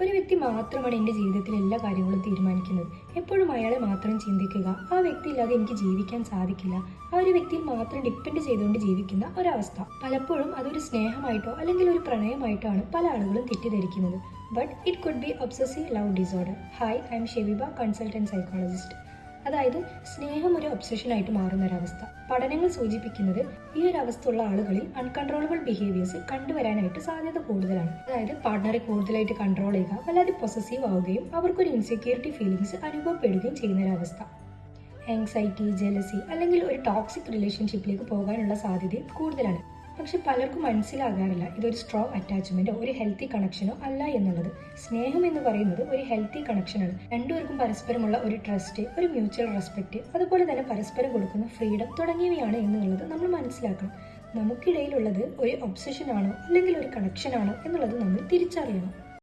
ഒരു വ്യക്തി മാത്രമാണ് എൻ്റെ ജീവിതത്തിൽ എല്ലാ കാര്യങ്ങളും തീരുമാനിക്കുന്നത്. എപ്പോഴും അയാളെ മാത്രം ചിന്തിക്കുക, ആ വ്യക്തി ഇല്ലാതെ എനിക്ക് ജീവിക്കാൻ സാധിക്കില്ല, ആ ഒരു വ്യക്തിയിൽ മാത്രം ഡിപ്പെൻഡ് ചെയ്തുകൊണ്ട് ജീവിക്കുന്ന ഒരവസ്ഥ. പലപ്പോഴും അതൊരു സ്നേഹമായിട്ടോ അല്ലെങ്കിൽ ഒരു പ്രണയമായിട്ടോ ആണ് പല ആളുകളും തെറ്റിദ്ധരിക്കുന്നത്. But it could be obsessive love disorder. Hi, I am Shebiba, consultant psychologist. അതായത് സ്നേഹം ഒരു ഒബ്സഷനായിട്ട് മാറുന്ന ഒരവസ്ഥ. പഠനങ്ങൾ സൂചിപ്പിക്കുന്നത് ഈ ഒരു അവസ്ഥ ഉള്ള ആളുകളിൽ അൺകൺട്രോളബിൾ ബിഹേവിയേഴ്സ് കണ്ടുവരാനായിട്ട് സാധ്യത കൂടുതലാണ്. അതായത് പാർട്ണറെ കൂടുതലായിട്ട് കൺട്രോൾ ചെയ്യുക, വല്ലാതെ പൊസസീവ് ആവുകയും അവർക്കൊരു ഇൻസെക്യൂരിറ്റി ഫീലിങ്സ് അനുഭവപ്പെടുകയും ചെയ്യുന്ന ഒരവസ്ഥ. ആങ്സൈറ്റി, ജെലസി അല്ലെങ്കിൽ ഒരു ടോക്സിക് റിലേഷൻഷിപ്പിലേക്ക് പോകാനുള്ള സാധ്യതയും കൂടുതലാണ്. പക്ഷെ പലർക്കും മനസ്സിലാകാറില്ല ഇതൊരു സ്ട്രോങ് അറ്റാച്ച്മെന്റോ ഒരു ഹെൽത്തി കണക്ഷനോ അല്ല എന്നുള്ളത്. സ്നേഹം എന്ന് പറയുന്നത് ഒരു ഹെൽത്തി കണക്ഷനാണ്. രണ്ടുപേർക്കും പരസ്പരമുള്ള ഒരു ട്രസ്റ്റ്, ഒരു മ്യൂച്വൽ റെസ്പെക്ട്, അതുപോലെ തന്നെ പരസ്പരം കൊടുക്കുന്ന ഫ്രീഡം തുടങ്ങിയവയാണ് എന്നുള്ളത് നമ്മൾ മനസ്സിലാക്കണം. നമുക്കിടയിലുള്ളത് ഒരു ഒബ്സഷൻ ആണോ അല്ലെങ്കിൽ ഒരു കണക്ഷൻ ആണോ എന്നുള്ളത് നമ്മൾ തിരിച്ചറിയണം.